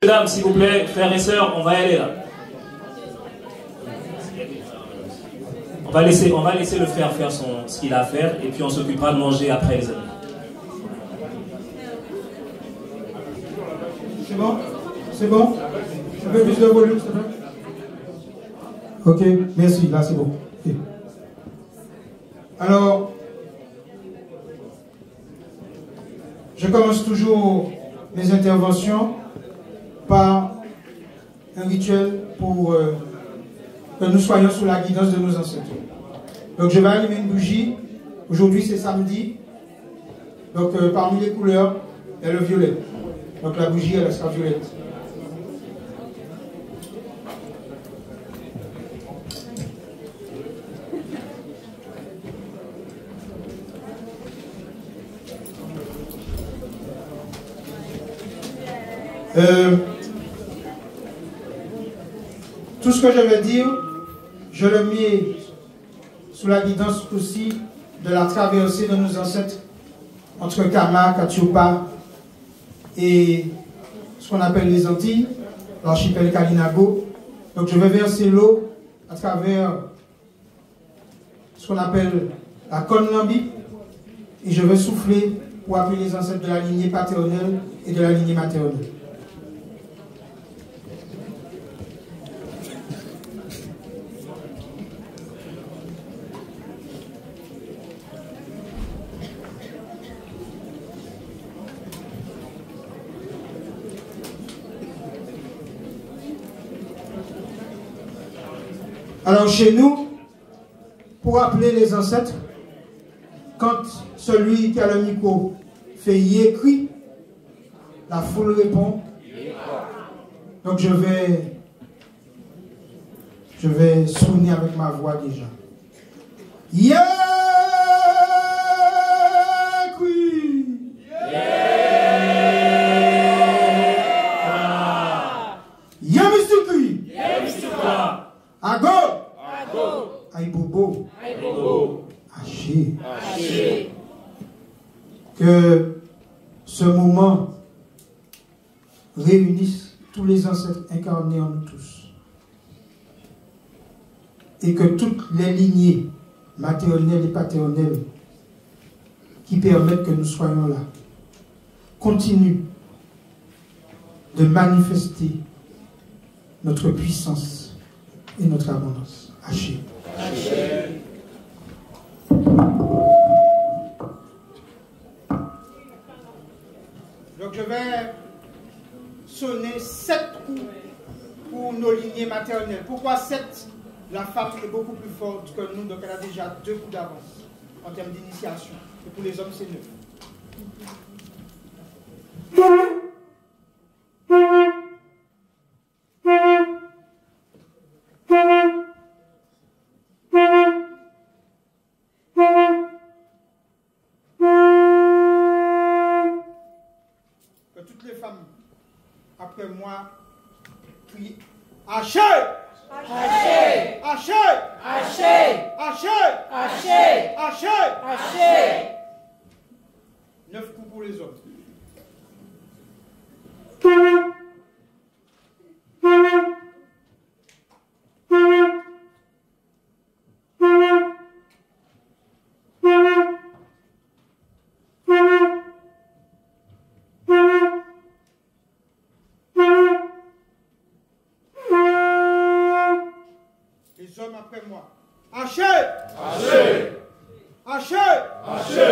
Mesdames, s'il vous plaît, frères et sœurs, on va y aller là. On va laisser le frère faire ce qu'il a à faire et puis on s'occupera de manger après, les amis. C'est bon? C'est bon? Un peu plus de volume, s'il te plaît. Ok, merci, là c'est bon. Okay. Alors, je commence toujours mes interventions par un rituel pour que nous soyons sous la guidance de nos ancêtres. Donc je vais allumer une bougie. Aujourd'hui c'est samedi. Donc parmi les couleurs, il y a le violet. Donc la bougie elle sera violette. Tout ce que je vais dire, je le mets sous la guidance aussi de la traversée de nos ancêtres entre Kama, Katiopa et ce qu'on appelle les Antilles, l'archipel Kalinago. Donc je vais verser l'eau à travers ce qu'on appelle la Konlambi et je vais souffler pour appeler les ancêtres de la lignée paternelle et de la lignée maternelle. Alors chez nous, pour appeler les ancêtres, quand celui qui a le micro fait yécri, la foule répond. Donc je vais sonner avec ma voix déjà. Yécri! Yémistukri! Ago! Aïbobo! Haché! Que ce moment réunisse tous les ancêtres incarnés en nous tous. Et que toutes les lignées maternelles et paternelles qui permettent que nous soyons là continuent de manifester notre puissance et notre abondance. Haché. Donc je vais sonner 7 coups pour nos lignées maternelles. Pourquoi 7? La femme est beaucoup plus forte que nous, donc elle a déjà 2 coups d'avance en termes d'initiation. Et pour les hommes, c'est 9. Que toutes les femmes, après moi, crient Haché! Haché! Haché! Haché! Haché! Haché! Haché! Haché! 9 coups pour les hommes. Les hommes après moi. Haché! Haché! Haché! Haché!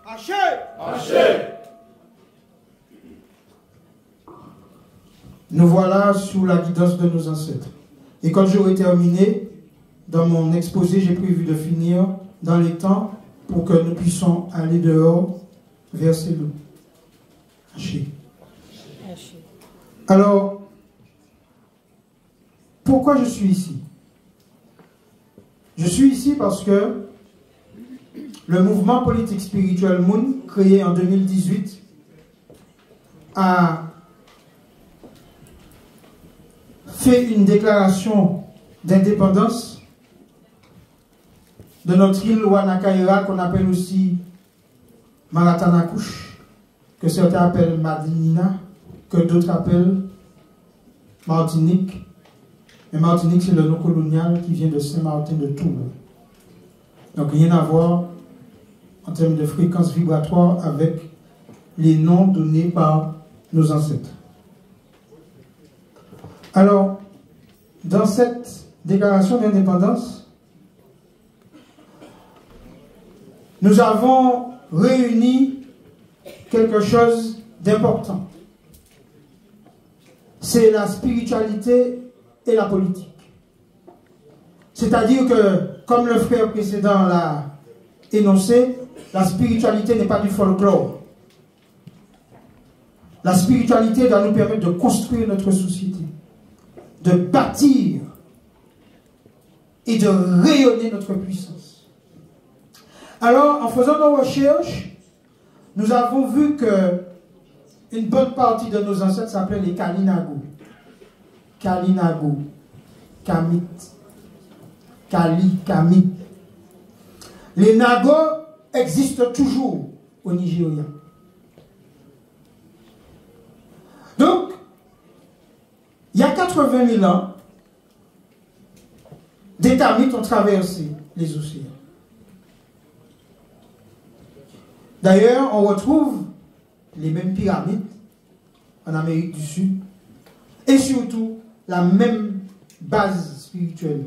Haché! Haché! Nous voilà sous la guidance de nos ancêtres. Et quand j'aurai terminé, dans mon exposé, j'ai prévu de finir dans les temps pour que nous puissions aller dehors verser l'eau. Haché. Alors, pourquoi je suis ici? Je suis ici parce que le mouvement politique spirituel Moon, créé en 2018, a fait une déclaration d'indépendance de notre île Wanakaira, qu'on appelle aussi Maratanakush, que certains appellent Madinina, que d'autres appellent Martinique. Et Martinique, c'est le nom colonial qui vient de Saint-Martin de Tours. Donc rien à voir en termes de fréquence vibratoire avec les noms donnés par nos ancêtres. Alors, dans cette déclaration d'indépendance, nous avons réuni quelque chose d'important. C'est la spiritualité et la politique. C'est-à-dire que, comme le frère précédent l'a énoncé, la spiritualité n'est pas du folklore. La spiritualité doit nous permettre de construire notre société, de bâtir et de rayonner notre puissance. Alors, en faisant nos recherches, nous avons vu que une bonne partie de nos ancêtres s'appelaient les Kalinago. Kalinago, Kamit, Kali, Kamit. Les Nagos existent toujours au Nigeria. Donc, il y a 80 000 ans, des Tamites ont traversé les océans. D'ailleurs, on retrouve les mêmes pyramides en Amérique du Sud et surtout la même base spirituelle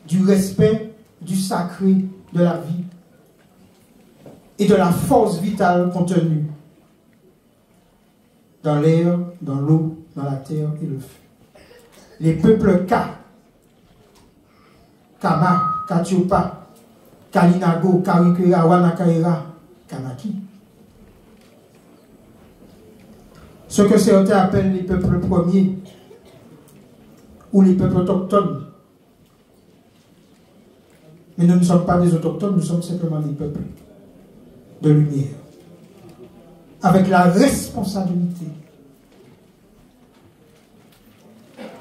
du respect du sacré de la vie et de la force vitale contenue dans l'air, dans l'eau, dans la terre et le feu. Les peuples Kama, Katiopa, Kalinago, Karikera, Wanakaera, Kanaki. Ce que certains appellent les peuples premiers ou les peuples autochtones. Mais nous ne sommes pas des autochtones, nous sommes simplement des peuples de lumière. Avec la responsabilité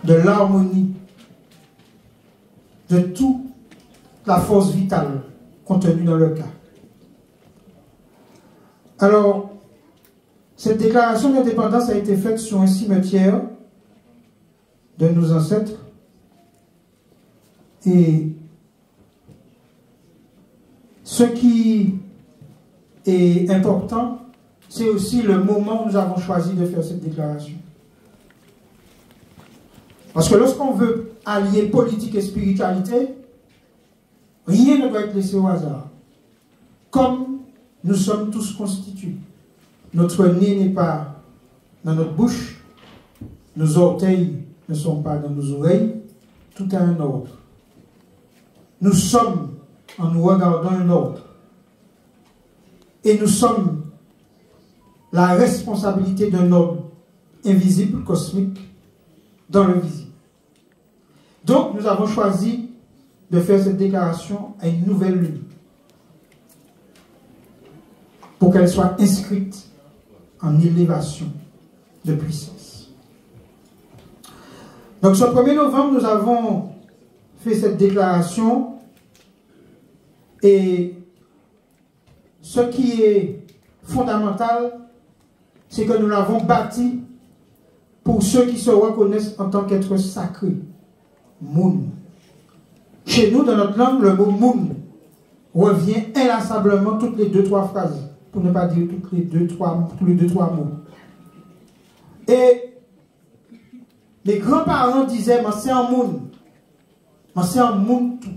de l'harmonie, de toute la force vitale contenue dans le cas. Alors, cette déclaration d'indépendance a été faite sur un cimetière de nos ancêtres et ce qui est important, c'est aussi le moment où nous avons choisi de faire cette déclaration. Parce que lorsqu'on veut allier politique et spiritualité, rien ne doit être laissé au hasard. Comme nous sommes tous constitués. Notre nez n'est pas dans notre bouche, nos orteils ne sont pas dans nos oreilles, tout a un ordre. Nous sommes, en nous regardant, un ordre. Et nous sommes la responsabilité d'un ordre invisible, cosmique, dans le visible. Donc, nous avons choisi de faire cette déclaration à une nouvelle lune, pour qu'elle soit inscrite en élévation de puissance. Donc, ce 1er novembre, nous avons fait cette déclaration et ce qui est fondamental, c'est que nous l'avons bâti pour ceux qui se reconnaissent en tant qu'êtres sacrés. Moun. Chez nous, dans notre langue, le mot Moun revient inlassablement toutes les 2-3 phrases, pour ne pas dire tous les 2-3 mots. Et mes grands-parents disaient, « c'est un Moun. C'est un Moun tout. »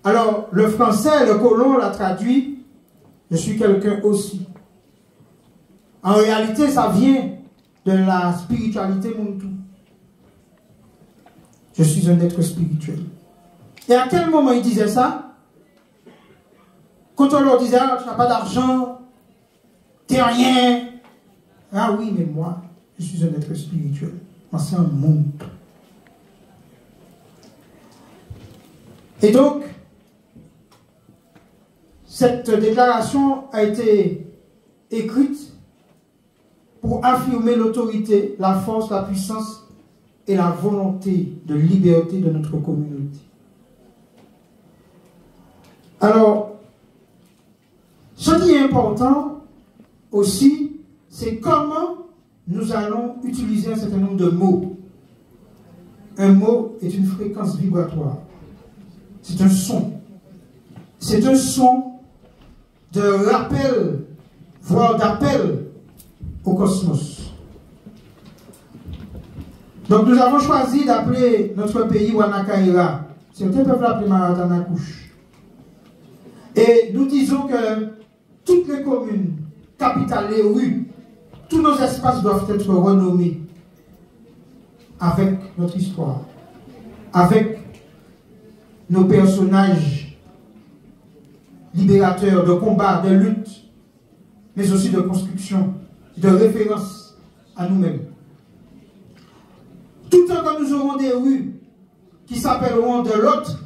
Alors, le français, le colon l'a traduit, « Je suis quelqu'un aussi. » En réalité, ça vient de la spiritualité Moun tout. Je suis un être spirituel. Et à quel moment il disait ça? Quand on leur disait, ah, tu n'as pas d'argent, tu n'es rien. Ah oui, mais moi, je suis un être spirituel. Moi, c'est un monde. Et donc, cette déclaration a été écrite pour affirmer l'autorité, la force, la puissance et la volonté de liberté de notre communauté. Alors, ce qui est important aussi, c'est comment nous allons utiliser un certain nombre de mots. Un mot est une fréquence vibratoire. C'est un son. C'est un son de rappel, voire d'appel au cosmos. Donc nous avons choisi d'appeler notre pays Wanakaira. Certains peuvent l'appeler Maratanakouche. Et nous disons que toutes les communes, capitales, les rues, tous nos espaces doivent être renommés avec notre histoire, avec nos personnages libérateurs de combat, de lutte, mais aussi de construction, de référence à nous-mêmes. Tout le temps que nous aurons des rues qui s'appelleront de l'autre,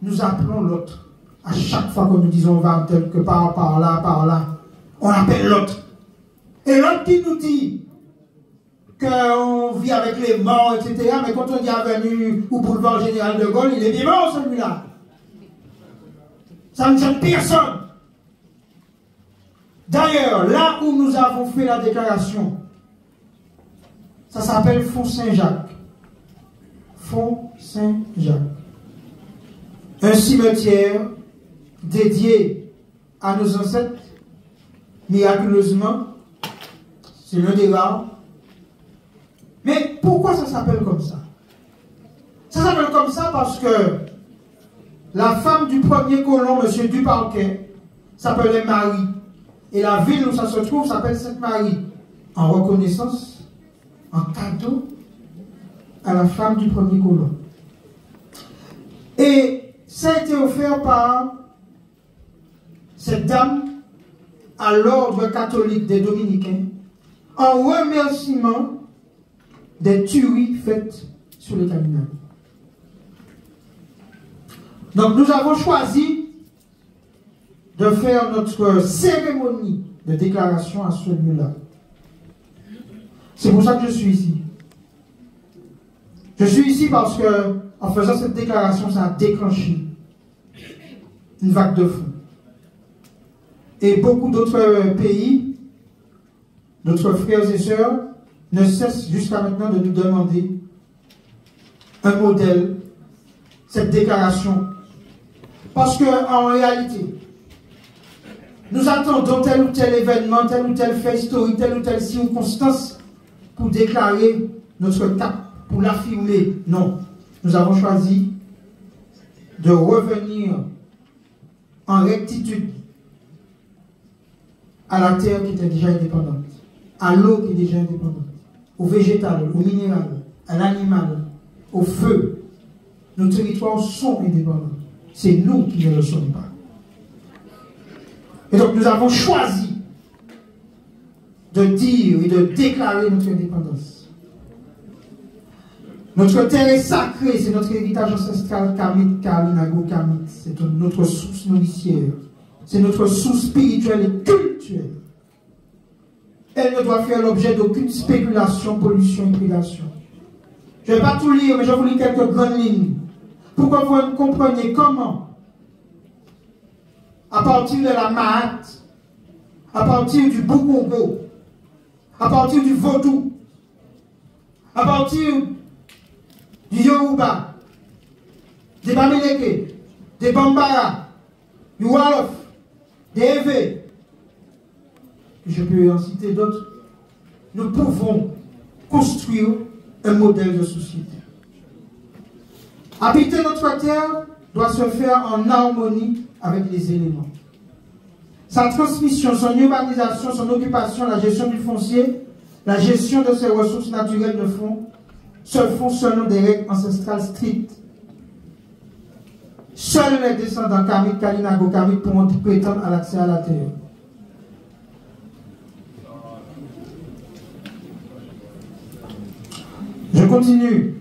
nous appelons l'autre. À chaque fois que nous disons va quelque part, par là, on appelle l'autre. Et l'autre qui nous dit qu'on vit avec les morts, etc. Mais quand on dit avenue ou boulevard Général de Gaulle, il est bien mort celui-là. Ça ne gêne personne. D'ailleurs, là où nous avons fait la déclaration, ça s'appelle Font Saint-Jacques. Font Saint-Jacques. Un cimetière dédié à nos ancêtres, miraculeusement. C'est l'un des rares. Mais pourquoi ça s'appelle comme ça? Ça s'appelle comme ça parce que la femme du premier colon, M. Duparquet, s'appelait Marie. Et la ville où ça se trouve s'appelle Sainte-Marie. En reconnaissance, en cadeau à la femme du premier colon. Et ça a été offert par cette dame à l'ordre catholique des Dominicains en remerciement des tueries faites sur les Caminades. Donc nous avons choisi de faire notre cérémonie de déclaration à ce lieu-là. C'est pour ça que je suis ici. Je suis ici parce que, en faisant cette déclaration, ça a déclenché une vague de fond. Et beaucoup d'autres pays, d'autres frères et sœurs, ne cessent jusqu'à maintenant de nous demander un modèle, cette déclaration. Parce qu'en réalité, nous attendons tel ou tel événement, tel ou tel fait historique, telle ou telle circonstance pour déclarer notre cap, pour l'affirmer. Non, nous avons choisi de revenir en rectitude à la terre qui était déjà indépendante, à l'eau qui est déjà indépendante, au végétal, au minéral, à l'animal, au feu. Nos territoires sont indépendants. C'est nous qui ne le sommes pas. Et donc nous avons choisi de dire et de déclarer notre indépendance. Notre terre est sacrée, c'est notre héritage ancestral Kamit, Kalinago, Kamit. C'est notre source nourricière. C'est notre source spirituelle et culturelle. Elle ne doit faire l'objet d'aucune spéculation, pollution et prédation. Je ne vais pas tout lire, mais je vais vous lire quelques grandes lignes. Pour que vous compreniez comment, à partir de la Mahat, à partir du Bukongo, à partir du Vodou, à partir du Yoruba, des Bamileke, des Bambara, du Wolof, des Ewe, je peux en citer d'autres, nous pouvons construire un modèle de société. Habiter notre terre doit se faire en harmonie avec les éléments. Sa transmission, son urbanisation, son occupation, la gestion du foncier, la gestion de ses ressources naturelles se font selon des règles ancestrales strictes. Seuls les descendants Kamit, Kalinago, Kamit pourront prétendre à l'accès à la terre. Je continue.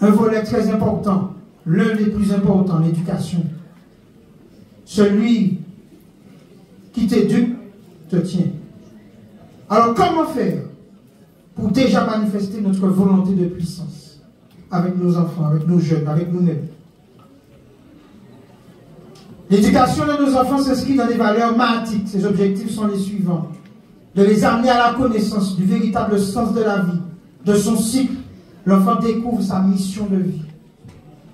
Un volet très important, l'un des plus importants, l'éducation. Celui qui t'éduque te tient. Alors comment faire pour déjà manifester notre volonté de puissance avec nos enfants, avec nos jeunes, avec nous-mêmes? L'éducation de nos enfants s'inscrit dans des valeurs maatiques. Ses objectifs sont les suivants. de les amener à la connaissance du véritable sens de la vie, de son cycle, l'enfant découvre sa mission de vie.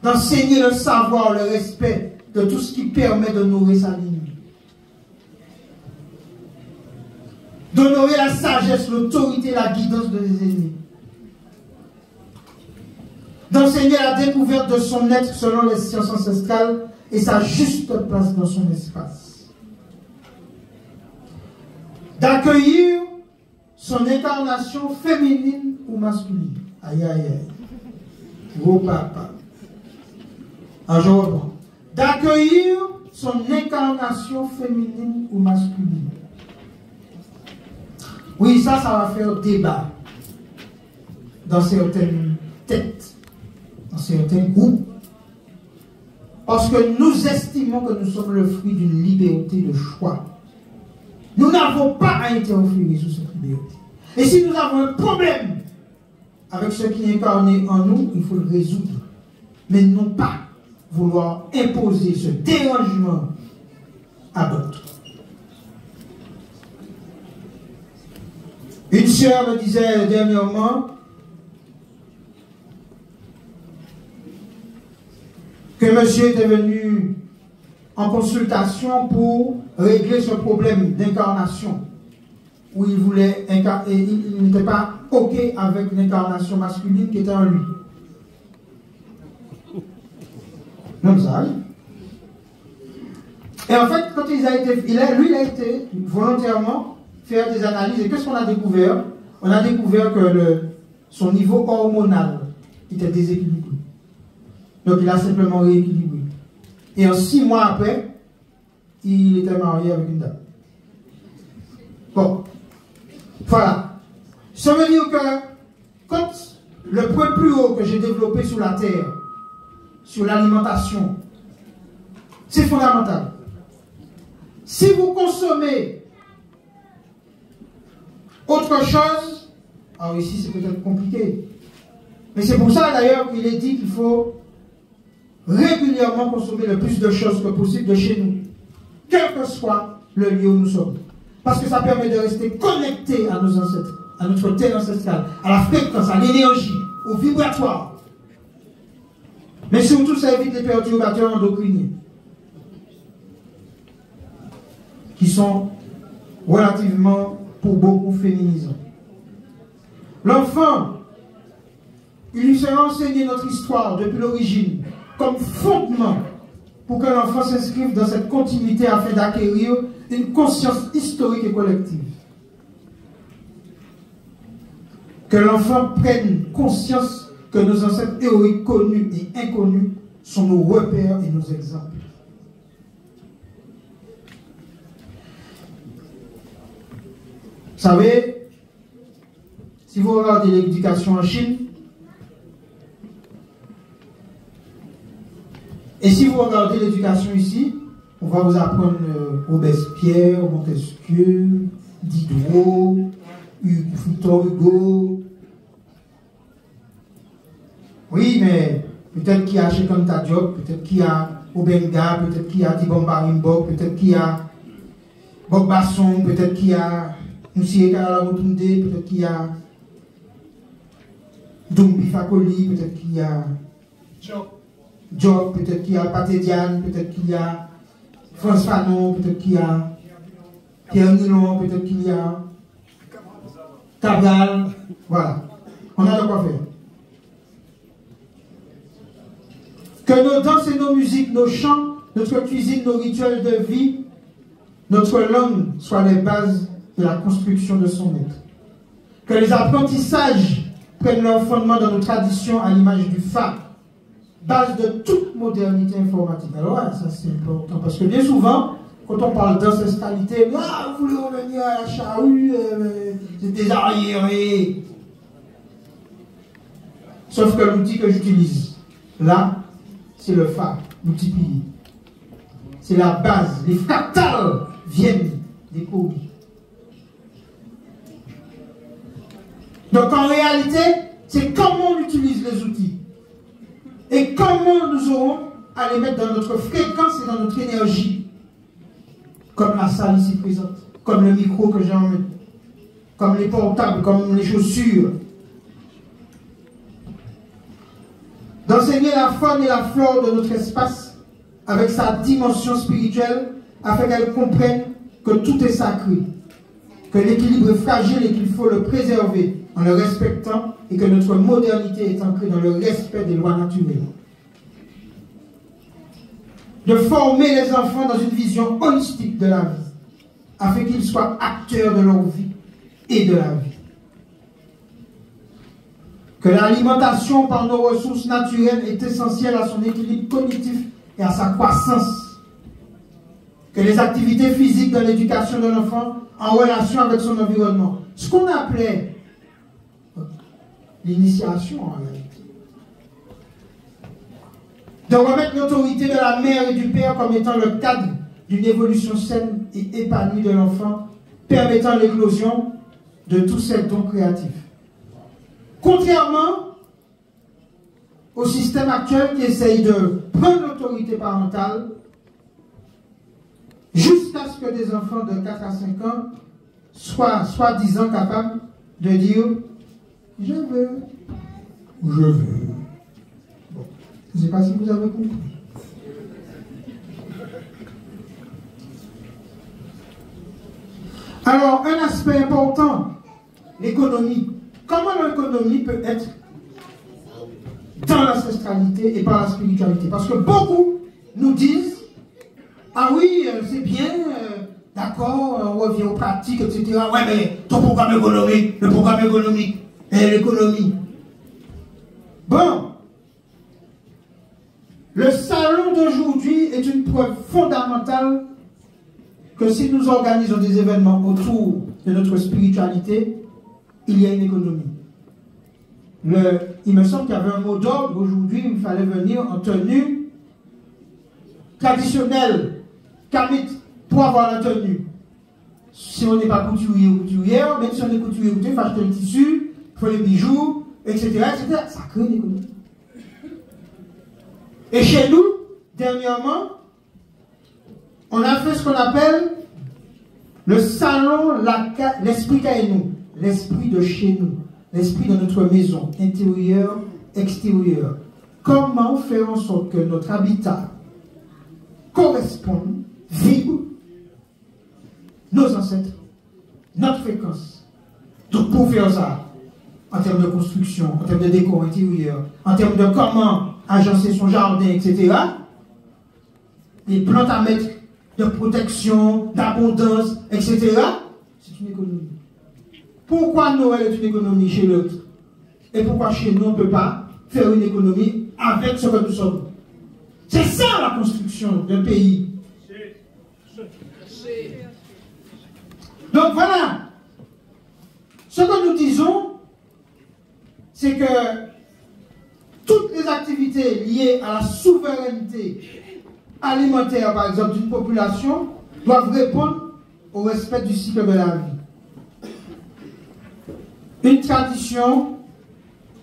D'enseigner le savoir, le respect de tout ce qui permet de nourrir sa ligne. D'honorer la sagesse, l'autorité, la guidance de ses aînés. D'enseigner la découverte de son être selon les sciences ancestrales et sa juste place dans son espace. D'accueillir son incarnation féminine ou masculine. Aïe, aïe, aïe. Gros papa. Alors je reprends. D'accueillir son incarnation féminine ou masculine. Oui, ça va faire débat dans certaines têtes, dans certains groupes. Parce que nous estimons que nous sommes le fruit d'une liberté de choix. Nous n'avons pas à interférer sur cette liberté. Et si nous avons un problème avec ce qui est incarné en nous, il faut le résoudre. Mais non pas vouloir imposer ce dérangement à d'autres. Une sœur me disait dernièrement que monsieur était venu en consultation pour régler ce problème d'incarnation où il voulait il n'était pas OK avec l'incarnation masculine qui était en lui. Comme ça. Et en fait, quand il a été volontairement faire des analyses. Et qu'est-ce qu'on a découvert? On a découvert que son niveau hormonal était déséquilibré. Donc il a simplement rééquilibré. Et en 6 mois après, il était marié avec une dame. Bon. Voilà. Ça veut dire que quand le point plus haut que j'ai développé sur la terre, sur l'alimentation, c'est fondamental. Si vous consommez autre chose, alors ici c'est peut-être compliqué, mais c'est pour ça d'ailleurs qu'il est dit qu'il faut régulièrement consommer le plus de choses que possible de chez nous, quel que soit le lieu où nous sommes. Parce que ça permet de rester connecté à nos ancêtres, à notre terre ancestrale, à la fréquence, à l'énergie, au vibratoire. Mais surtout, ça évite les perturbateurs endocriniens, qui sont relativement, pour beaucoup, féminisants. L'enfant, il lui sera enseigné notre histoire depuis l'origine, comme fondement pour que l'enfant s'inscrive dans cette continuité afin d'acquérir une conscience historique et collective. Que l'enfant prenne conscience que nos ancêtres héroïques connus et inconnus sont nos repères et nos exemples. Vous savez, si vous regardez l'éducation en Chine, et si vous regardez l'éducation ici, on va vous apprendre Robespierre, Montesquieu, Diderot, Victor Hugo. Oui, mais peut-être qu'il y a Shekanta Diop, peut-être qu'il y a Obenga, peut-être qu'il y a Dibomba Rimbo, peut-être qu'il y a Bob Basson, peut-être qu'il y a Moussié Karalamotunde, peut-être qu'il y a Dumbi Fakoli, peut-être qu'il y a Job, peut-être qu'il y a Paté Diane, peut-être qu'il y a François Fanon, peut-être qu'il y a Pierre Nilon, peut-être qu'il y a Cabral. Voilà. On a de quoi faire. Que nos danses et nos musiques, nos chants, notre cuisine, nos rituels de vie, notre langue soient les bases de la construction de son être. Que les apprentissages prennent leur fondement dans nos traditions à l'image du phare, base de toute modernité informatique. Alors ouais, ça c'est important, parce que bien souvent, quand on parle d'ancestralité, vous voulez revenir à la charrue, c'est des arriérés. Sauf que l'outil que j'utilise, là, c'est le phare, l'outil pilier. C'est la base, les fractales viennent des courriers. Donc en réalité, c'est comment on utilise les outils. Et comment nous aurons à les mettre dans notre fréquence et dans notre énergie. Comme la salle ici présente, comme le micro que j'ai emmené. comme les portables, comme les chaussures. D'enseigner la faune et la flore de notre espace avec sa dimension spirituelle afin qu'elles comprennent que tout est sacré, que l'équilibre est fragile et qu'il faut le préserver en le respectant et que notre modernité est ancrée dans le respect des lois naturelles. De former les enfants dans une vision holistique de la vie afin qu'ils soient acteurs de leur vie et de la vie. Que l'alimentation par nos ressources naturelles est essentielle à son équilibre cognitif et à sa croissance. Que les activités physiques dans l'éducation de l'enfant en relation avec son environnement, ce qu'on appelait l'initiation en réalité. De remettre l'autorité de la mère et du père comme étant le cadre d'une évolution saine et épanouie de l'enfant, permettant l'éclosion de tous ces dons créatifs. Contrairement au système actuel qui essaye de prendre l'autorité parentale jusqu'à ce que des enfants de 4 à 5 ans soient soi-disant capables de dire « je veux » ou « je veux ». Bon, je ne sais pas si vous avez compris. Alors, un aspect important, l'économie. Comment l'économie peut être dans l'ancestralité et par la spiritualité? Parce que beaucoup nous disent « ah oui, c'est bien, d'accord, on revient aux pratiques, etc. Ouais, mais ton programme économique, le programme économique, et l'économie. » Bon, le salon d'aujourd'hui est une preuve fondamentale que si nous organisons des événements autour de notre spiritualité, il y a une économie. Il me semble qu'il y avait un mot d'ordre aujourd'hui, il fallait venir en tenue traditionnelle, kamit, pour avoir la tenue. Si on n'est pas couturier ou couturière, même si on est couturier ou couturier, il faut acheter le tissu, il faut les bijoux, etc., etc. Ça crée une économie. Et chez nous, dernièrement, on a fait ce qu'on appelle le salon, l'esprit Kaïnou, l'esprit de chez nous, l'esprit de notre maison, intérieure, extérieure. Comment faire en sorte que notre habitat corresponde, vibre, nos ancêtres, notre fréquence. Donc pour faire ça, en termes de construction, en termes de décor intérieur, en termes de comment agencer son jardin, etc., les plantes à mettre de protection, d'abondance, etc., c'est une économie. Pourquoi Noël est une économie chez l'autre? Et pourquoi chez nous on ne peut pas faire une économie avec ce que nous sommes? C'est ça la construction d'un pays. Donc voilà. Ce que nous disons, c'est que toutes les activités liées à la souveraineté alimentaire, par exemple, d'une population, doivent répondre au respect du cycle de la vie. Une tradition,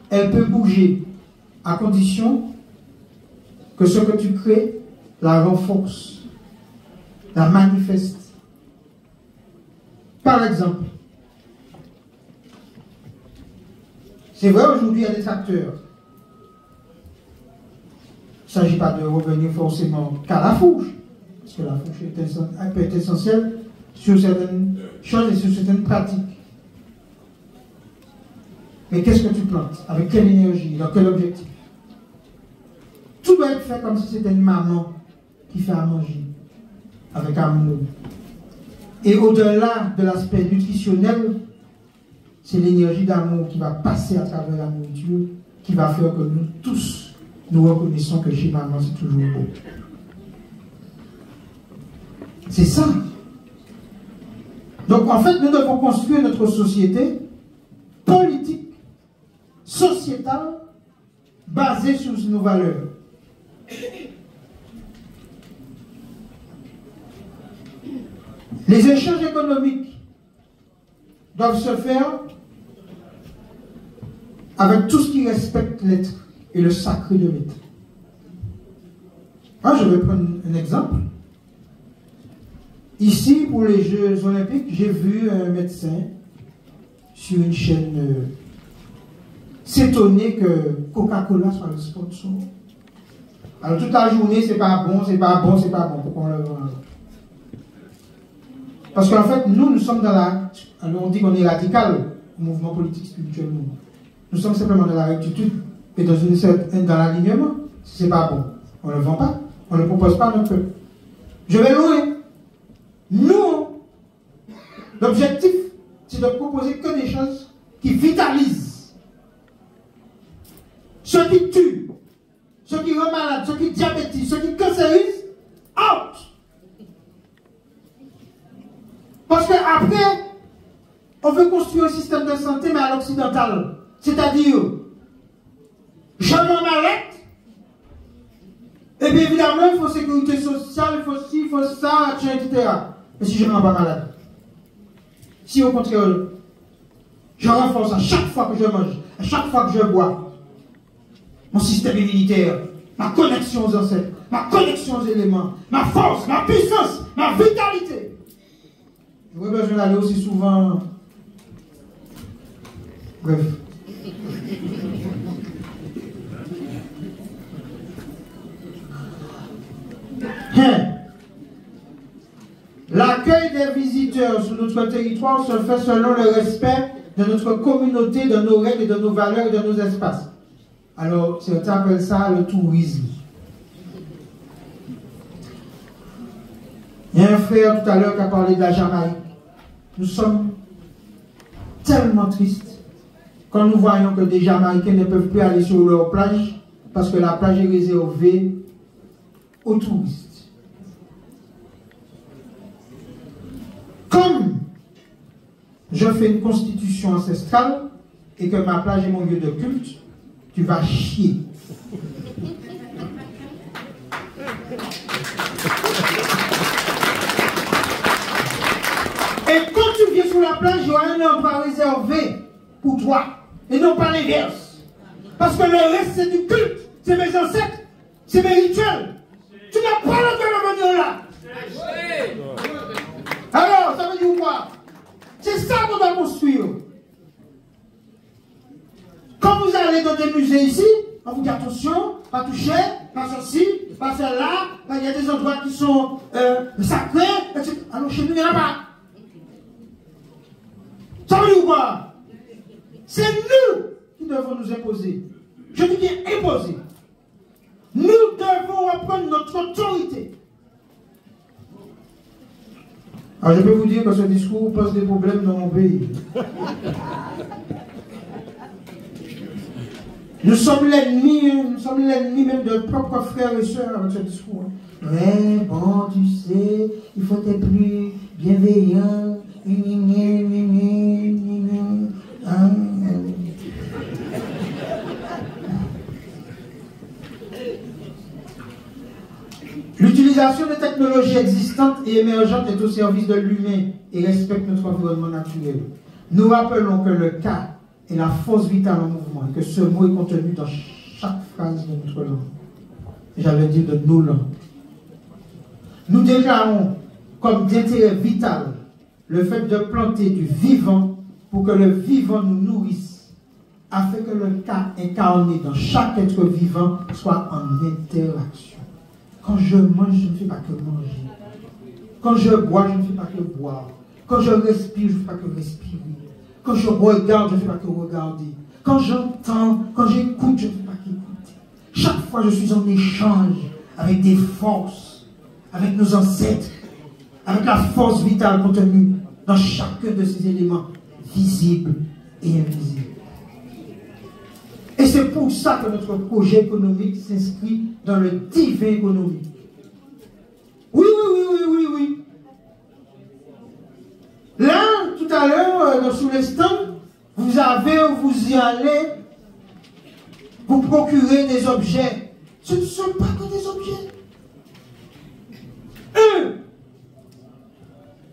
elle peut bouger à condition que ce que tu crées la renforce, la manifeste. Par exemple, c'est vrai aujourd'hui il y a des acteurs. Il ne s'agit pas de revenir forcément qu'à la fourche, parce que la fourche peut être essentielle sur certaines choses et sur certaines pratiques. Mais qu'est-ce que tu plantes? Avec quelle énergie? Dans quel objectif? Tout doit être fait comme si c'était une maman qui fait à manger, avec amour. Et au-delà de l'aspect nutritionnel, c'est l'énergie d'amour qui va passer à travers la nourriture, qui va faire que nous tous, nous reconnaissons que chez maman, c'est toujours beau. C'est ça. Donc en fait, nous devons construire notre société politique, sociétale, basée sur nos valeurs. Les échanges économiques doivent se faire avec tout ce qui respecte l'être et le sacré de l'être. Moi, je vais prendre un exemple. Ici, pour les Jeux Olympiques, j'ai vu un médecin sur une chaîne s'étonner que Coca-Cola soit le sponsor. Alors toute la journée, c'est pas bon, c'est pas bon, c'est pas bon. Pourquoi on le vend? Parce qu'en fait, nous sommes dans la... Alors on dit qu'on est radical, au mouvement politique spirituel. Nous sommes simplement dans la rectitude et dans l'alignement. Si c'est pas bon, on ne le vend pas, on ne le propose pas à notre peuple. Je vais louer. Nous, l'objectif, c'est de proposer que des choses qui vitalisent. Ceux qui tuent, ceux qui rendent malades, ceux qui diabétisent, ceux qui cancérisent, out! Parce qu'après, on veut construire un système de santé, mais à l'occidental. C'est-à-dire, je m'en m'arrête, et bien évidemment, il faut sécurité sociale, il faut ci, il faut ça, etc. Mais si je ne rends pas malade, si au contraire, je renforce à chaque fois que je mange, à chaque fois que je bois, mon système immunitaire, ma connexion aux ancêtres, ma connexion aux éléments, ma force, ma puissance, ma vitalité. J'aurais besoin d'aller aussi souvent. Bref. L'accueil des visiteurs sur notre territoire se fait selon le respect de notre communauté, de nos règles, de nos valeurs et de nos espaces. Alors, certains appellent ça le tourisme. Il y a un frère tout à l'heure qui a parlé de la Jamaïque. Nous sommes tellement tristes quand nous voyons que des Jamaïcains ne peuvent plus aller sur leur plage parce que la plage est réservée aux touristes. Comme je fais une constitution ancestrale et que ma plage est mon lieu de culte, tu vas chier. Et quand tu viens sur la plage, il y aura un endroit réservé pour toi. Et non pas l'inverse. Parce que le reste, c'est du culte. C'est mes ancêtres. C'est mes rituels. Tu n'as pas le droit de venir là. Alors, ça veut dire quoi? C'est ça qu'on doit construire. Quand vous allez dans des musées ici, on vous dit attention, pas toucher, pas ceci, pas celle-là. Il y a des endroits qui sont sacrés, etc. Alors chez nous, il n'y en a pas. Ça veut dire quoi? C'est nous qui devons nous imposer. Je dis bien imposer. Nous devons reprendre notre autorité. Alors je peux vous dire que ce discours pose des problèmes dans mon pays. Nous sommes l'ennemi même de nos propres frères et sœurs avec ce discours. Ouais, bon, tu sais, il faut être plus bienveillant. L'utilisation des technologies existantes et émergentes est au service de l'humain et respecte notre environnement naturel. Nous rappelons que le cas est la force vitale en mouvement et que ce mot est contenu dans chaque phrase de notre langue. J'allais dire de nos langues. Nous déclarons comme d'intérêt vital le fait de planter du vivant pour que le vivant nous nourrisse, afin que le cas incarné dans chaque être vivant soit en interaction. Quand je mange, je ne fais pas que manger. Quand je bois, je ne fais pas que boire. Quand je respire, je ne fais pas que respirer. Quand je regarde, je ne fais pas que regarder. Quand j'entends, quand j'écoute, je ne fais pas qu'écouter. Chaque fois, je suis en échange avec des forces, avec nos ancêtres, avec la force vitale contenue dans chacun de ces éléments visibles et invisibles. Et c'est pour ça que notre projet économique s'inscrit dans le divin économique. Oui. Là, tout à l'heure, sous les stands, vous y allez, vous procurez des objets. Ce ne sont pas que des objets.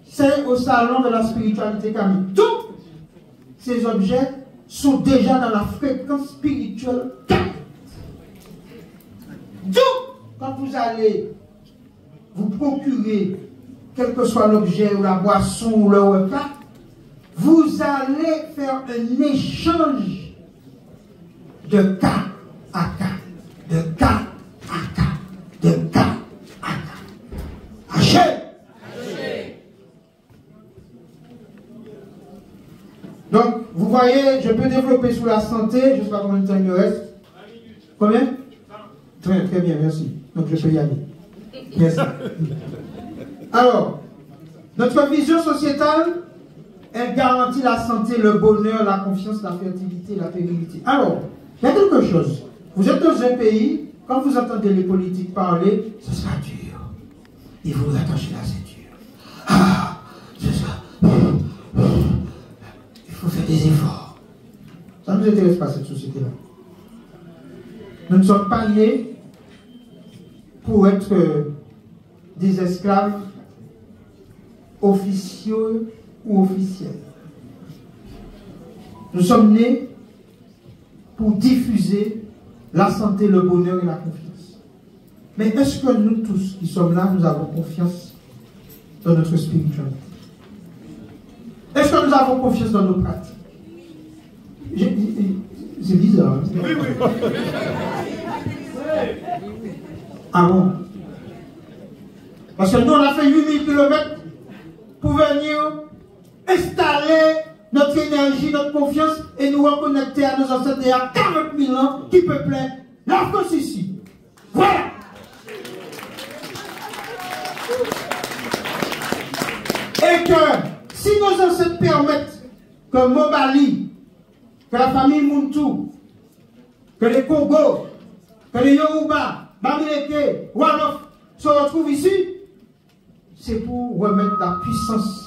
C'est au salon de la spiritualité Camille. Tous ces objets sont déjà dans la fréquence spirituelle. Donc, quand vous allez vous procurer, quel que soit l'objet ou la boisson ou le repas, vous allez faire un échange de cas à cas, de cas à cas, de cas à cas. Achète! Donc, vous voyez, je peux développer sur la santé, je ne sais pas combien de temps il me reste. Combien? Très, très bien, merci. Donc, je peux y aller. Merci. Alors, notre vision sociétale, elle garantit la santé, le bonheur, la confiance, la fertilité, la pérennité. Alors, il y a quelque chose. Vous êtes dans un pays, quand vous entendez les politiques parler, ce sera dur. Il faut vous attacher la ceinture. Ah, c'est ça. Il faut faire des efforts. Ça ne nous intéresse pas, cette société-là. Nous ne sommes pas nés pour être des esclaves officieux ou officiels. Nous sommes nés pour diffuser la santé, le bonheur et la confiance. Mais est-ce que nous tous qui sommes là, nous avons confiance dans notre spiritualité? Est-ce que nous avons confiance dans nos pratiques? C'est bizarre. Hein? Oui, oui. Ah bon? Parce que nous, on a fait 8000 km pour venir installer notre énergie, notre confiance et nous reconnecter à nos ancêtres il y a 40 000 ans qui peuplaient la France ici. Voilà! Et que si nos ancêtres permettent que Mobali, que la famille Muntu, que les Congos, que les Yoruba, Bamileke, Wolof se retrouvent ici, c'est pour remettre la puissance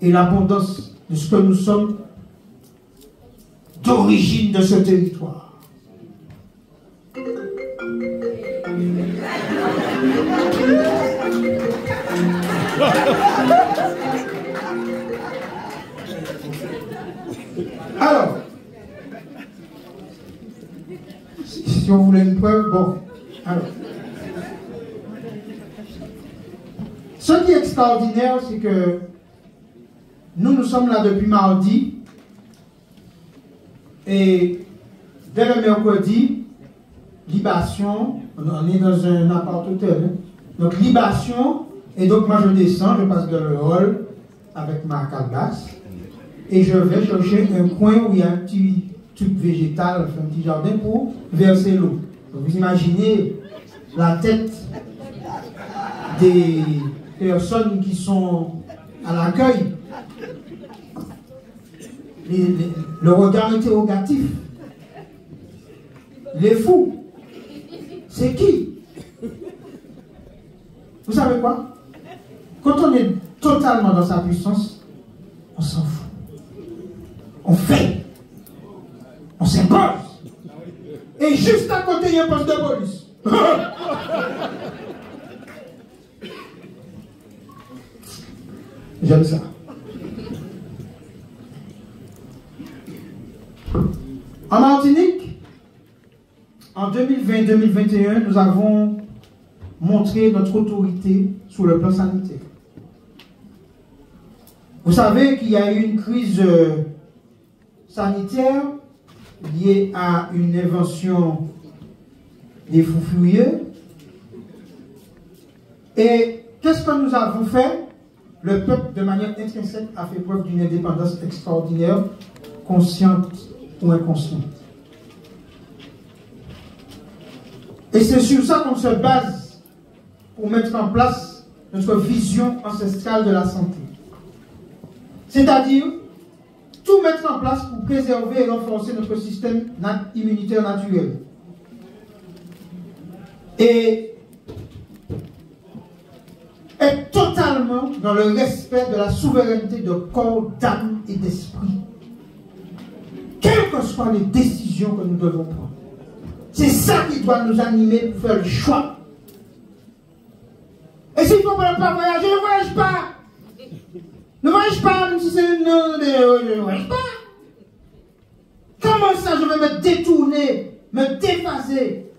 et l'abondance de ce que nous sommes d'origine de ce territoire. Alors, si on voulait une preuve, bon, alors. Ce qui est extraordinaire, c'est que nous sommes là depuis mardi et dès le mercredi, libation, on est dans un appart-hôtel, hein? Donc libation, et donc moi je descends, je passe dans le hall avec ma calebasse et je vais chercher un coin où il y a un petit tube végétal, un petit jardin pour verser l'eau. Vous imaginez la tête des personnes qui sont à l'accueil, le regard interrogatif, les fous, c'est qui? Vous savez quoi? Quand on est totalement dans sa puissance, on s'en fout. On fait. On s'impose. Et juste à côté, il y a un poste de police. J'aime ça. En Martinique, en 2020-2021, nous avons montré notre autorité sur le plan sanitaire. Vous savez qu'il y a eu une crise sanitaire liée à une invention des fous furieux. Et qu'est-ce que nous avons fait? Le peuple, de manière intrinsèque, a fait preuve d'une indépendance extraordinaire, consciente ou inconsciente. Et c'est sur ça qu'on se base pour mettre en place notre vision ancestrale de la santé. C'est-à-dire, tout mettre en place pour préserver et renforcer notre système immunitaire naturel. Et être totalement dans le respect de la souveraineté de corps, d'âme et d'esprit. Quelles que soient les décisions que nous devons prendre. C'est ça qui doit nous animer pour faire le choix. Et s'il ne faut pas voyager, ne voyage pas. Ne voyage pas, même si c'est une... Ne voyage pas. Comment ça, je vais me détourner, me déphaser,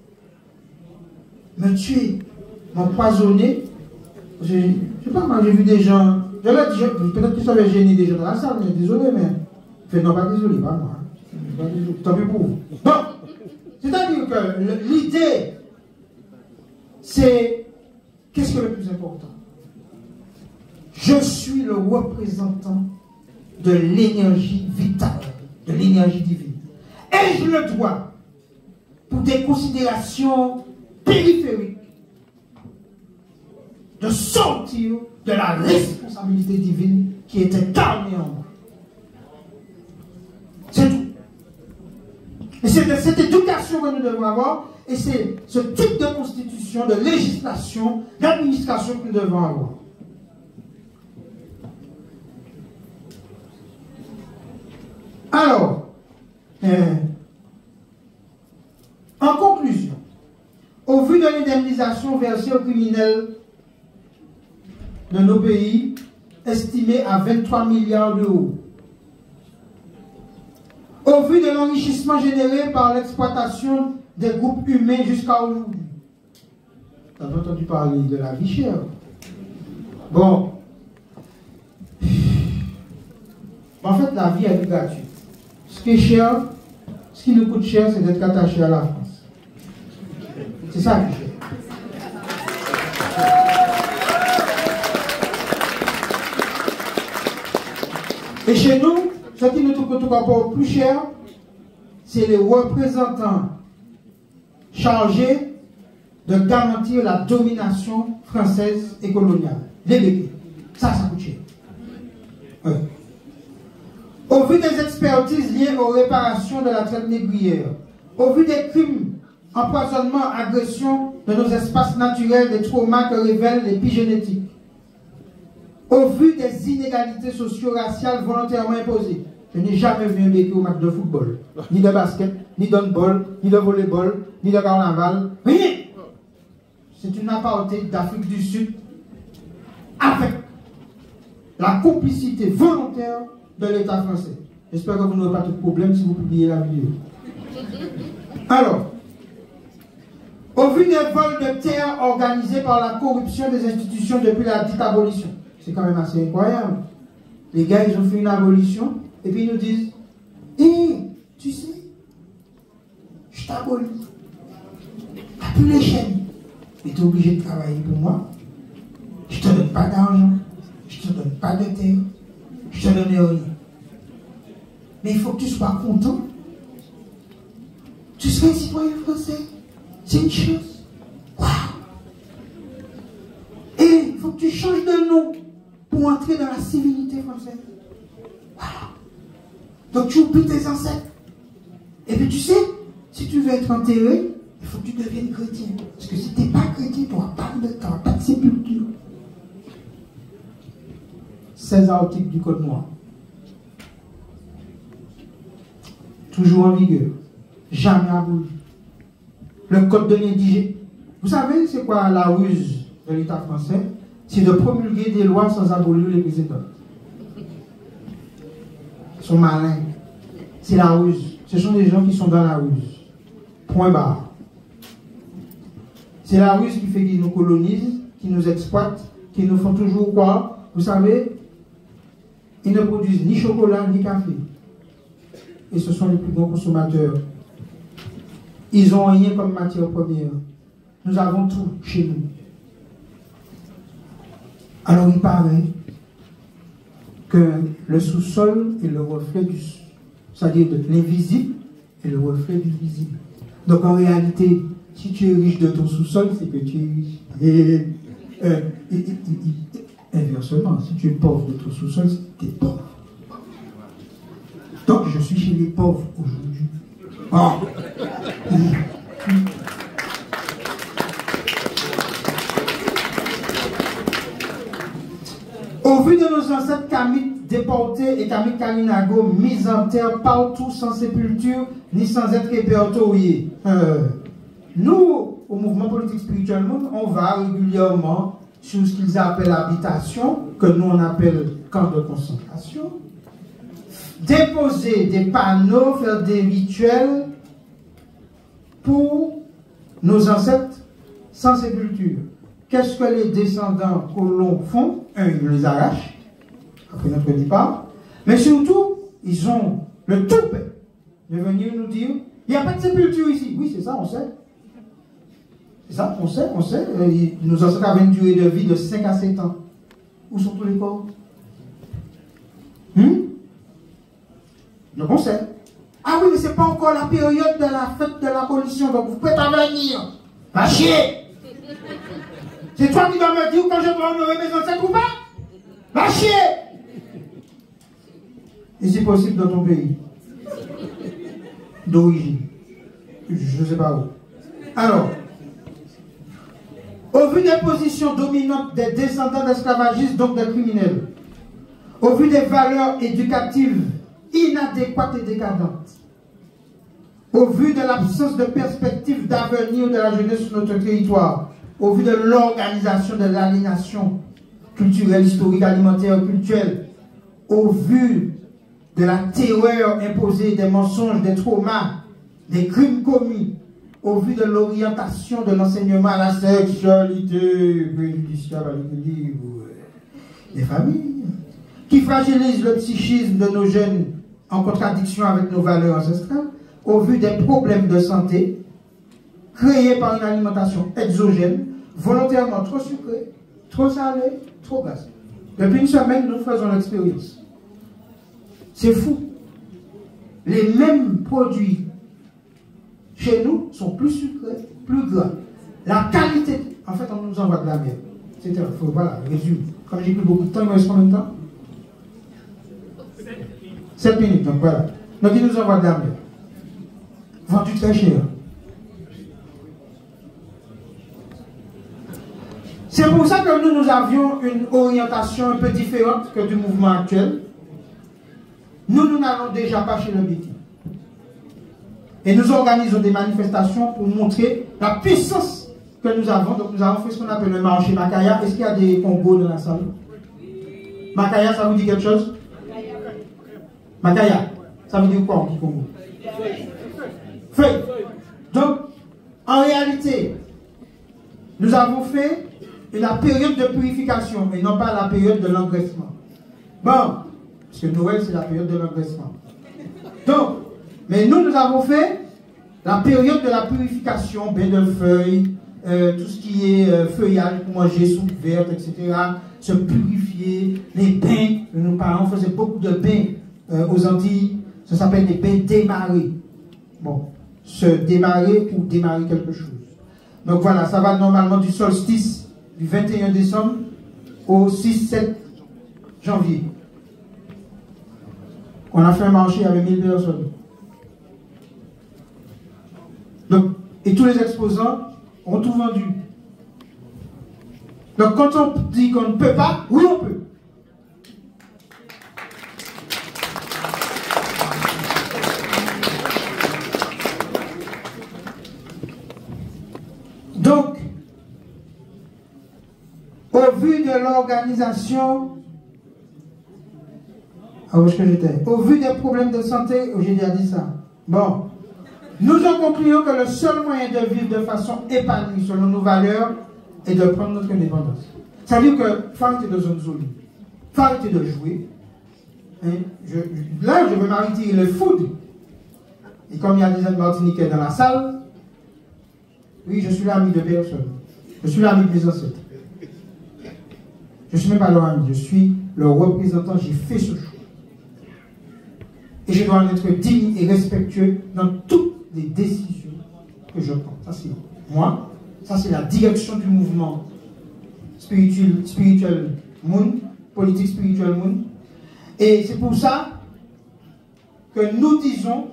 me tuer, m'empoisonner? Je sais pas, moi j'ai vu des gens Je l'ai dit, peut-être que ça va gêner des gens dans la salle, mais désolé, mais. Fait non, pas désolé, pas moi. Tant pis pour vous. Bon, c'est-à-dire que l'idée, c'est qu'est-ce que le plus important? Je suis le représentant de l'énergie vitale, de l'énergie divine. Et je le dois pour des considérations périphériques de sortir de la responsabilité divine qui est incarnée en moi. C'est tout. Et c'est de cette éducation que nous devons avoir, et c'est ce type de constitution, de législation, d'administration que nous devons avoir. Alors, en conclusion, au vu de l'indemnisation versée aux criminels de nos pays, estimée à 23 milliards d'euros, au vu de l'enrichissement généré par l'exploitation des groupes humains jusqu'à aujourd'hui, vous avez entendu parler de la vie chère. Bon, en fait, la vie est gratuite. Ce qui est cher, ce qui nous coûte cher, c'est d'être attaché à la France. C'est ça qui est cher. Et chez nous, ce qui nous coûte encore plus cher, c'est les représentants chargés de garantir la domination française et coloniale. Les béquets. Ça coûte cher. Ouais. Au vu des expertises liées aux réparations de la traite négrière, au vu des crimes, empoisonnement, agression de nos espaces naturels, des traumas que révèlent l'épigénétique, au vu des inégalités socio-raciales volontairement imposées, je n'ai jamais vu un béquet au match de football, ni de basket, ni d'handball, ni de volleyball, ni de carnaval, rien. C'est une apartheid d'Afrique du Sud avec la complicité volontaire de l'État français. J'espère que vous n'aurez pas tout problème si vous publiez la vidéo. Alors, au vu des vols de terre organisés par la corruption des institutions depuis la dite abolition, c'est quand même assez incroyable. Les gars, ils ont fait une abolition et puis ils nous disent, tu sais, je t'abolis. T'as plus les chaînes, mais tu es obligé de travailler pour moi. Je te donne pas d'argent, je te donne pas de terre, je te donne rien. Mais il faut que tu sois content. Tu serais citoyen français. C'est une chose. Waouh! Et il faut que tu changes de nom pour entrer dans la civilité française. Waouh! Donc tu oublies tes ancêtres. Et puis tu sais, si tu veux être enterré, il faut que tu deviennes chrétien. Parce que si tu n'es pas chrétien, tu n'auras pas de sépulture. 16 articles du Code noir. Toujours en vigueur. Jamais aboli. Le Code de l'indigène. Vous savez, c'est quoi la ruse de l'État français? C'est de promulguer des lois sans abolir les présidents. Ils sont malins. C'est la ruse. Ce sont des gens qui sont dans la ruse. Point barre. C'est la ruse qui fait qu'ils nous colonisent, qui nous exploitent, qui nous font toujours quoi? Vous savez, ils ne produisent ni chocolat ni café. Et ce sont les plus grands consommateurs. Ils n'ont rien comme matière première. Nous avons tout chez nous. Alors il paraît que le sous-sol est le reflet du... c'est-à-dire de l'invisible et le reflet du visible. Donc en réalité, si tu es riche de ton sous-sol, c'est que tu es riche. Inversement, si tu es pauvre de ton sous-sol, c'est que tu es pauvre. Donc je suis chez les pauvres aujourd'hui. Oh. Au vu de nos ancêtres Kamites déportés et Kamit Kalinago mis en terre partout sans sépulture ni sans être répertoriés, nous, au mouvement politique spirituel, on va régulièrement sur ce qu'ils appellent habitation, que nous on appelle camp de concentration, déposer des panneaux, faire des rituels pour nos ancêtres sans sépulture. Qu'est-ce que les descendants colons font? Ils les arrachent, après notre départ. Mais surtout, ils ont le toupet de venir nous dire, il n'y a pas de sépulture ici. Oui, c'est ça, on sait. C'est ça, on sait. Nos ancêtres avaient une durée de vie de 5 à 7 ans. Où sont tous les corps? Donc on sait. Ah oui, mais ce n'est pas encore la période de la fête de l'abolition, donc vous pouvez pas venir. Va chier! C'est toi qui dois me dire quand je dois honorer mes ancêtres ou pas? Va chier! Et c'est possible dans ton pays d'origine. Je ne sais pas où. Alors, au vu des positions dominantes des descendants d'esclavagistes, donc des criminels, au vu des valeurs éducatives inadéquates et décadentes, au vu de l'absence de perspective d'avenir de la jeunesse sur notre territoire, au vu de l'organisation de l'aliénation culturelle, historique, alimentaire, culturelle, au vu de la terreur imposée, des mensonges, des traumas, des crimes commis, au vu de l'orientation de l'enseignement à la sexualité préjudiciable à l'équilibre des familles, qui fragilise le psychisme de nos jeunes en contradiction avec nos valeurs ancestrales, au vu des problèmes de santé créés par une alimentation exogène, volontairement trop sucrée, trop salée, trop grasse. Depuis une semaine, nous faisons l'expérience. C'est fou. Les mêmes produits chez nous sont plus sucrés, plus gras. La qualité, en fait, on nous envoie de la merde. Voilà, résume. Comme j'ai plus beaucoup de temps, il me reste combien de temps? 7 minutes, donc voilà. Donc il nous envoie de la merde. Vendu très cher. C'est pour ça que nous avions une orientation un peu différente que du mouvement actuel. Nous n'allons déjà pas chez le BT. Et nous organisons des manifestations pour montrer la puissance que nous avons. Donc nous avons fait ce qu'on appelle le marché Makaya. Est-ce qu'il y a des Congos dans la salle? Makaya, ça vous dit quelque chose? Makaya, ça veut dire quoi en Congo? Feuille. Donc, en réalité, nous avons fait la période de purification et non pas la période de l'engraissement. Bon, parce que Noël, c'est la période de l'engraissement. Donc, mais nous avons fait la période de la purification, bain de feuilles, tout ce qui est feuillage pour manger, soupe verte, etc. Se purifier, les bains. Nos parents faisaient beaucoup de bains aux Antilles. Ça s'appelle des bains démarrés. Bon, se démarrer ou démarrer quelque chose. Donc voilà, ça va normalement du solstice du 21 décembre au 6-7 janvier. On a fait un marché avec 1000 personnes. Donc, et tous les exposants ont tout vendu. Donc quand on dit qu'on ne peut pas, oui on peut. Donc, au vu de l'organisation, où est-ce que j'étais? Au vu des problèmes de santé, j'ai déjà dit ça. Bon, nous en concluons que le seul moyen de vivre de façon épanouie selon nos valeurs est de prendre notre indépendance. Ça veut dire que il faut arrêter de zone zone. Il faut arrêter de jouer. Hein? Là, je veux m'arrêter le foot. Et comme il y a des Martiniquais dans la salle, oui, je suis l'ami de personne. Je suis l'ami de mes ancêtres. Je ne suis même pas leur ami, je suis leur représentant, j'ai fait ce choix. Et je dois être digne et respectueux dans toutes les décisions que je prends. Ça c'est moi, ça c'est la direction du mouvement spirituel Moon, politique spirituelle Moon. Et c'est pour ça que nous disons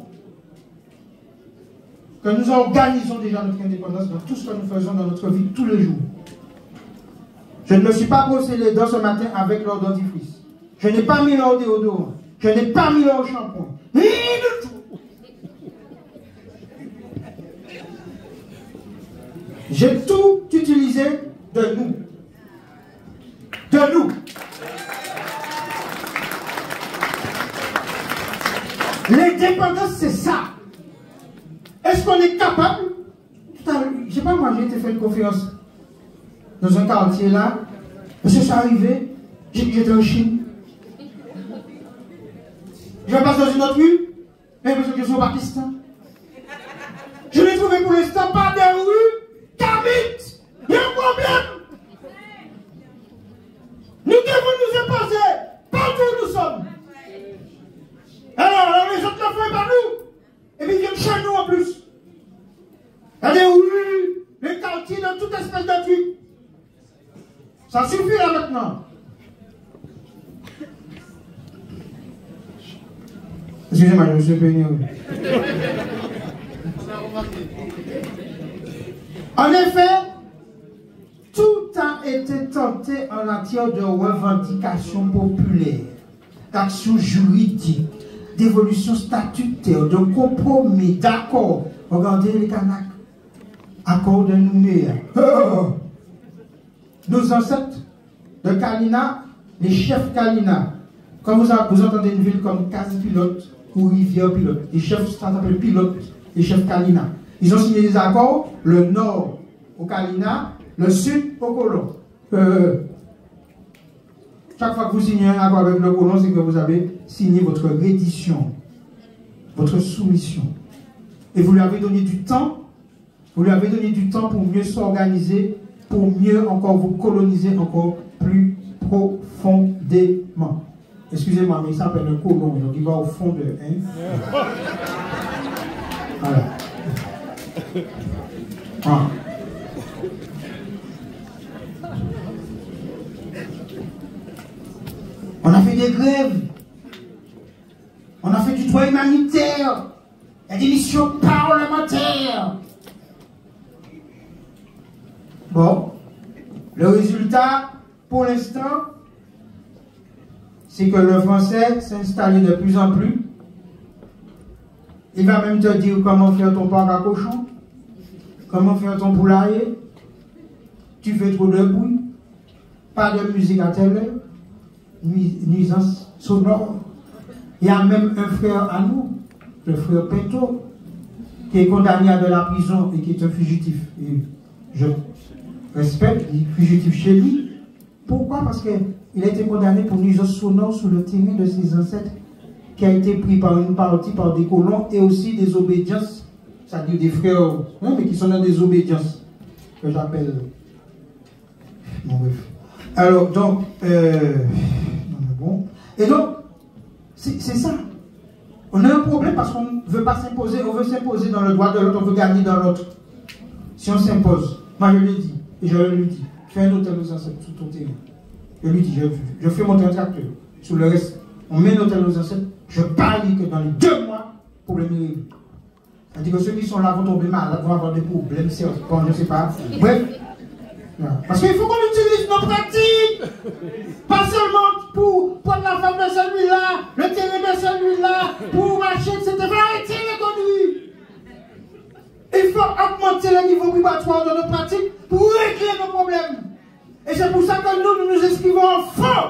que nous organisons déjà notre indépendance dans tout ce que nous faisons dans notre vie tous les jours. Je ne me suis pas brossé les dents ce matin avec l'eau dentifrice. Je n'ai pas mis l'eau déodorant. Je n'ai pas mis l'eau shampoing. Ni du tout. J'ai tout utilisé de nous. De nous. L'indépendance, c'est ça. Est-ce qu'on est capable? Je ne sais pas, moi, j'ai été fait une conférence dans un quartier là. Parce que je suis arrivé, j'étais en Chine. Je passe dans une autre rue, mais parce que je suis au Pakistan. Je l'ai trouvé pour l'instant pas des rues qu'habitent. Il y a un problème. Nous devons nous imposer partout où nous sommes. Alors les autres le font par nous. Et puis ils viennent chez nous en plus. Il y a des rues, les quartiers, dans toute espèce de truc. Ça suffit là maintenant. Excusez-moi, je me suis pénible. En effet, tout a été tenté en matière de revendications populaires, d'actions juridiques, d'évolution statutaire, de compromis, d'accords. Regardez les Kanaks. Accord de Nouméa. Oh! Nos ancêtres de Kalina, les chefs Kalina. Quand vous entendez une ville comme Casse-Pilote ou Rivière-Pilote, les chefs s'appellent Pilote, les chefs Kalina. Ils ont signé des accords, le nord au Kalina, le sud au colon. Chaque fois que vous signez un accord avec le colon, c'est que vous avez signé votre reddition, votre soumission. Et vous lui avez donné du temps. Vous lui avez donné du temps pour mieux s'organiser, pour mieux encore vous coloniser encore plus profondément. Excusez-moi, mais il s'appelle un colon, donc il va au fond de... Hein? Voilà. Ah. On a fait des grèves. On a fait du droit humanitaire. Il y a des missions parlementaires. Bon, le résultat, pour l'instant, c'est que le français s'est installé de plus en plus. Il va même te dire comment faire ton porc à cochon, comment faire ton poulailler. Tu fais trop de bruit, pas de musique à télé, nuisance sonore. Il y a même un frère à nous, le frère Pinto, qui est condamné à de la prison et qui est un fugitif. Et je respecte, il est fugitif chez lui. Pourquoi? Parce qu'il a été condamné pour nuisance sonore sur le terrain de ses ancêtres, qui a été pris par une partie par des colons et aussi des obédiences, c'est-à-dire des frères, hein, mais qui sont dans des obédiences, que j'appelle. Bon, bref. Alors, donc, non, mais bon. Et donc, c'est ça. On a un problème parce qu'on ne veut pas s'imposer, on veut s'imposer dans le droit de l'autre, on veut gagner dans l'autre. Si on s'impose, moi je lui dis, et je lui dis, fais un hôtel aux ancêtres sur ton terrain. Je lui dis, je fais monter un tracteur. Sur le reste, on met un hôtel aux ancêtres, je parie que dans les 2 mois, problème est réglé. C'est-à-dire que ceux qui sont là vont tomber malades, vont avoir des problèmes, bon, je ne sais pas. Bref. Parce qu'il faut qu'on utilise nos pratiques. Pas seulement pour prendre la femme de celui-là, le terrain de celui-là, pour marcher, etc. Arrêtez les conduits. Il faut augmenter le niveau vibratoire de nos pratiques pour régler nos problèmes. Et c'est pour ça que nous inscrivons en fond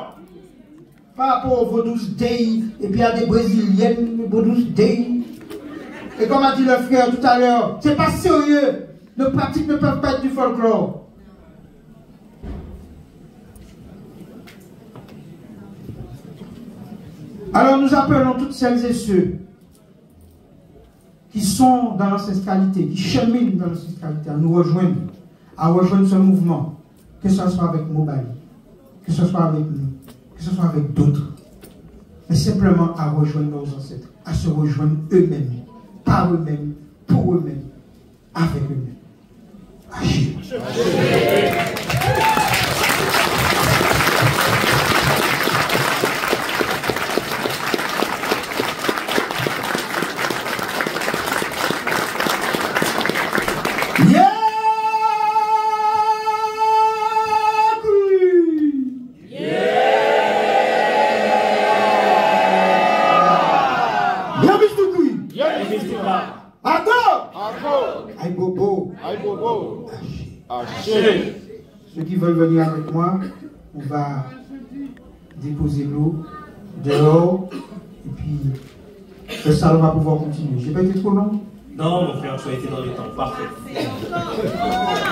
par rapport au Vaudouze Day, et puis à des Brésiliennes, Vaudouze Day. Et comme a dit le frère tout à l'heure, c'est pas sérieux. Nos pratiques ne peuvent pas être du folklore. Alors nous appelons toutes celles et ceux qui sont dans l'ancestralité, qui cheminent dans l'ancestralité, à nous rejoindre, à rejoindre ce mouvement, que ce soit avec Mobali, que ce soit avec nous, que ce soit avec d'autres, mais simplement à rejoindre nos ancêtres, à se rejoindre eux-mêmes, par eux-mêmes, pour eux-mêmes, avec eux-mêmes. Agir. Ceux qui veulent venir avec moi, on va déposer l'eau dehors et puis le salon va pouvoir continuer. J'ai pas été trop long? Non, mon frère, tu as été dans les temps. Parfait.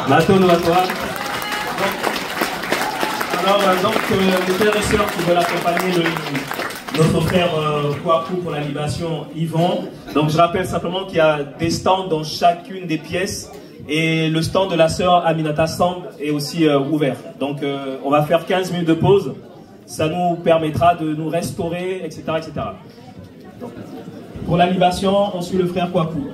Maintenant, à toi. Alors, donc, les frères et sœurs qui veulent accompagner notre frère Kouakou pour la libation, Yvan. Donc je rappelle simplement qu'il y a des stands dans chacune des pièces et le stand de la sœur Aminata Samb est aussi ouvert. Donc on va faire 15 minutes de pause, ça nous permettra de nous restaurer, etc. etc. Donc, pour la libation, on suit le frère Kouakou.